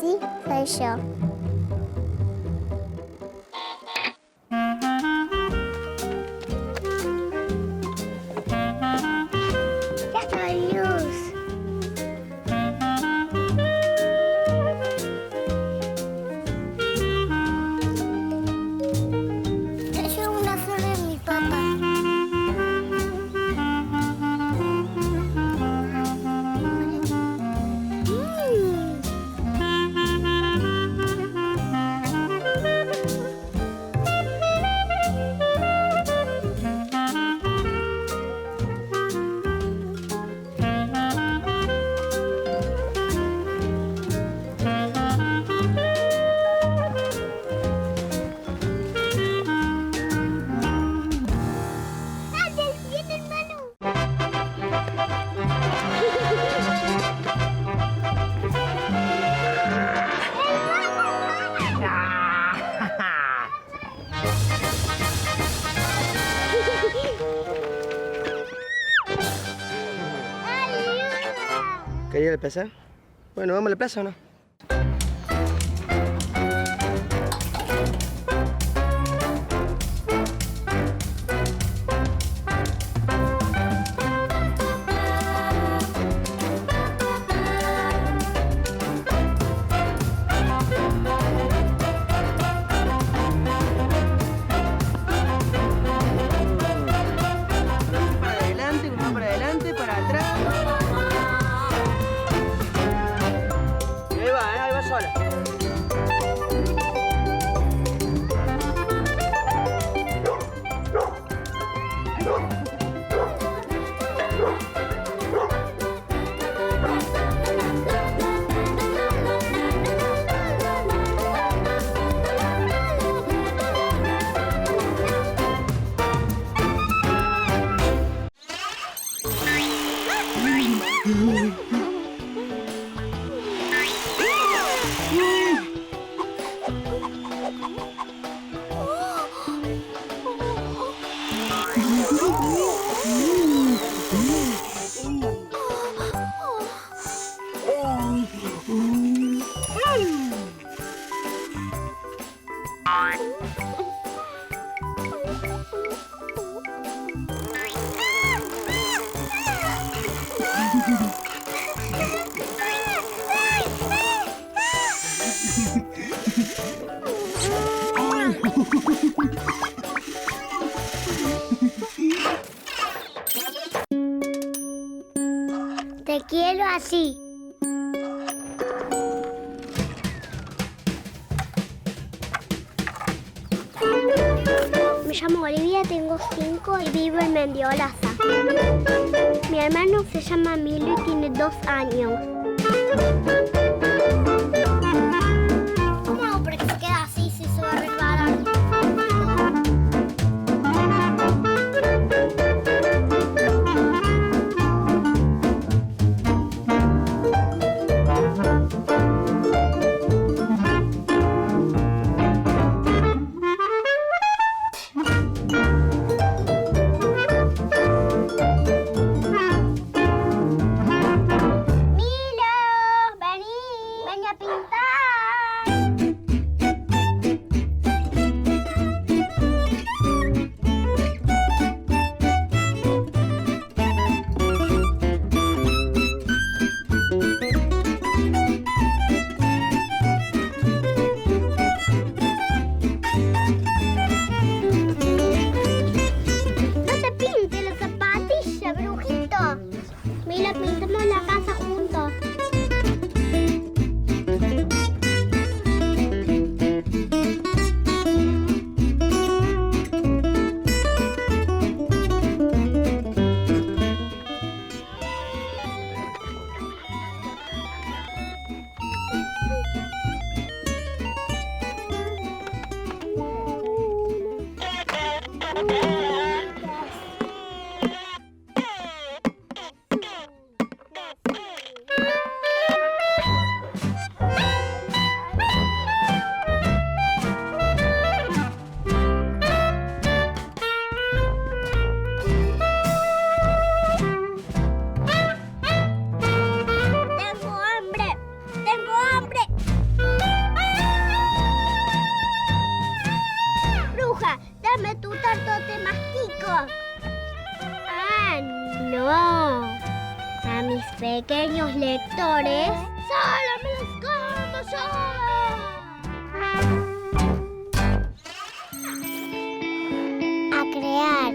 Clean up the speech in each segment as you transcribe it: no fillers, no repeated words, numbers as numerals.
Sí, soy yo. Ya estoy luz. Yo una flor de mi papá. ¿Quería ir a la plaza? Bueno, ¿vamos a la plaza o no? Para adelante, uno para adelante, para atrás. Ahí va sola. Te quiero así. Me llamo Olivia, tengo 5 y vivo en Mendiolaza. Mi hermano se llama Emilio y tiene 2 años. ¿Cómo hago para que se quede así si se va a resbalar? Mira, pintamos la casa juntos. pequeños lectores, ¡solo me los como yo! A crear.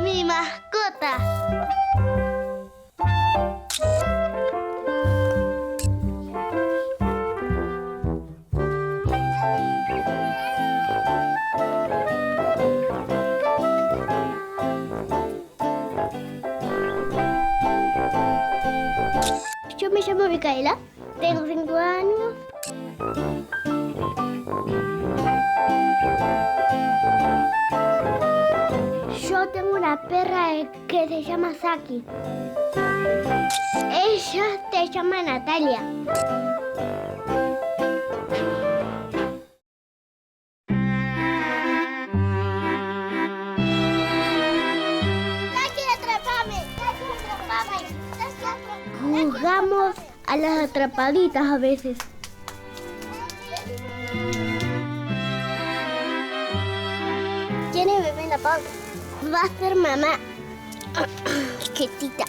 Mi mascota. Yo me llamo Micaela, tengo 5 años. Yo tengo una perra que se llama Saki. Ella se llama Natalia. Jugamos a las atrapaditas a veces. ¿Tiene bebé en la panza? Va a ser mamá. Quietita.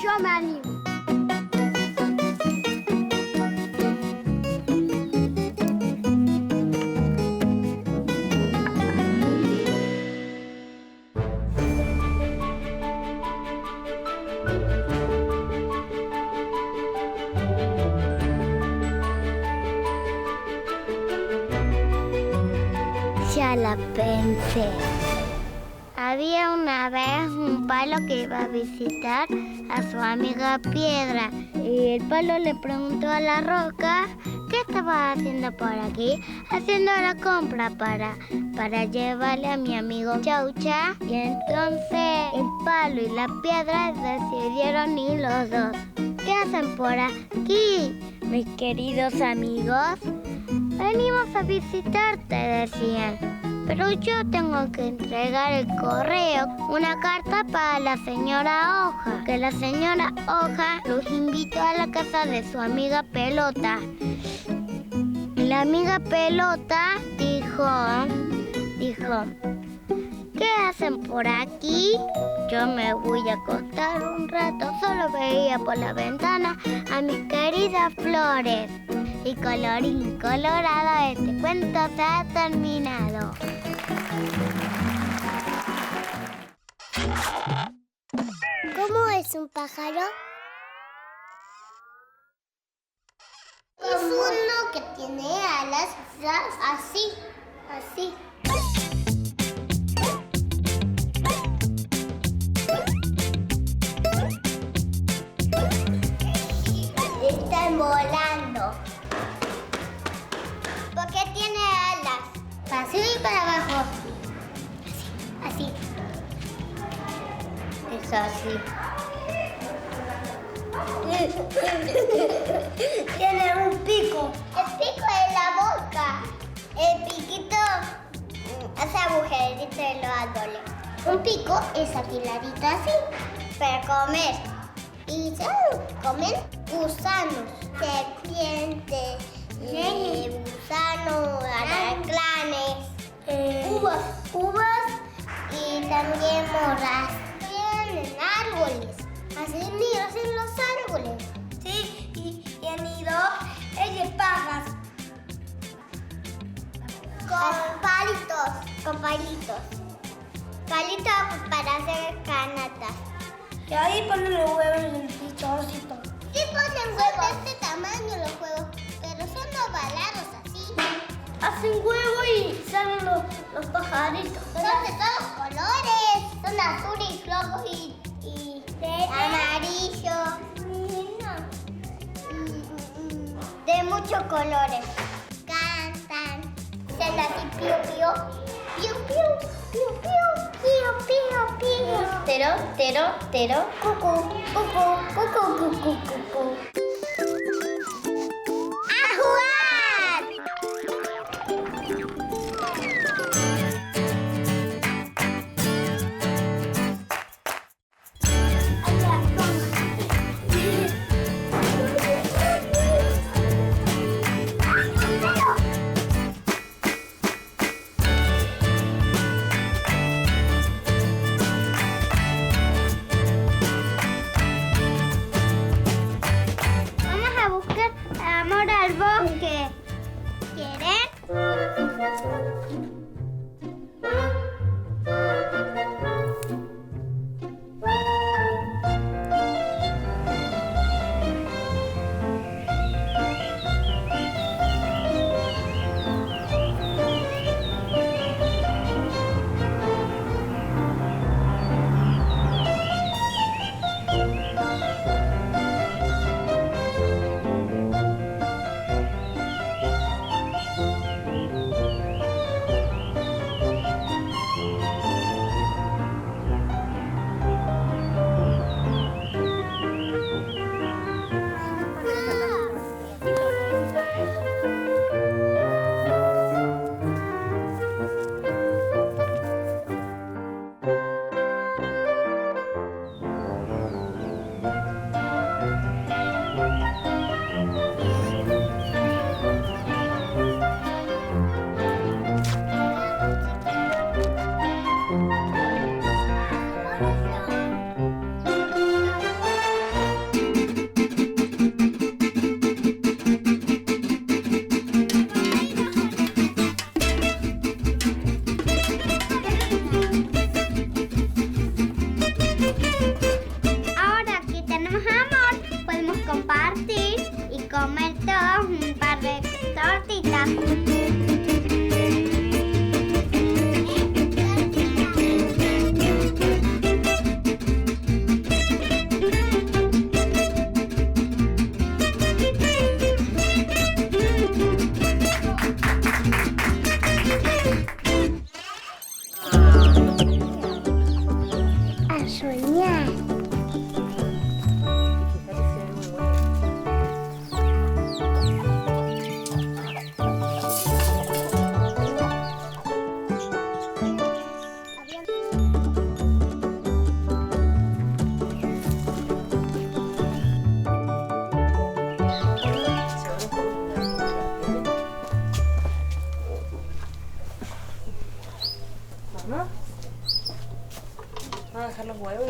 Yo me animo. Ya la pensé. Había una vez un palo que iba a visitar a su amiga Piedra y el palo le preguntó a la roca ¿qué estabas haciendo por aquí? Haciendo la compra para llevarle a mi amigo Chaucha. Y entonces el palo y la piedra decidieron ir los dos. ¿Qué hacen por aquí, mis queridos amigos? Venimos a visitarte, decían. pero yo tengo que entregar el correo, una carta para la señora Hoja, que la señora Hoja los invitó a la casa de su amiga Pelota. La amiga Pelota dijo, ¿qué hacen por aquí? Yo me voy a acostar un rato, solo veía por la ventana a mis queridas flores. Y colorín colorado, este cuento se ha terminado. ¿Cómo es un pájaro? Es uno que tiene alas así. Están volando. ¿Por qué tiene alas? Para arriba y para abajo. Así. Es así. Tiene un pico. El pico es la boca. El piquito hace agujeritos en los árboles. Un pico es afiladito así para comer. Y comen gusanos, serpientes, gusanos, alacranes, uvas y también moras. Viven en árboles, hacen nidos en los árboles. Sí, y han ido de pajas. Con palitos. Palitos para hacer canatas. Y ahí ponen los huevos en el pichorcito. Sí ponen huevos de este tamaño los huevos, pero son ovalados así. Hacen huevo y salen los pajaritos. Son de todos colores. Son azules, rojos y amarillo. De muchos colores. Cantan. Hacen así pío pío. Pío pío. Pío pío. Pío pío pío. Tero. Cucú. Cucú. ¡A jugar! Vamos a buscar amor al bosque. ¿Quieren?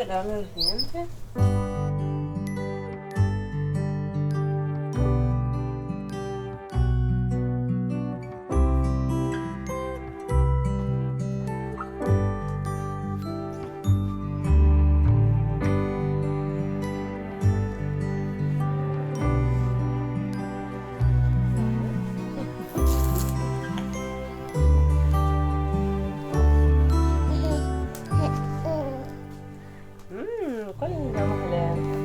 de lavarme los dientes? ¿Cuál es? Vamos a leer.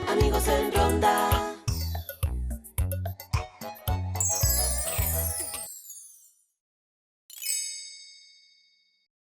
Amigos en ronda.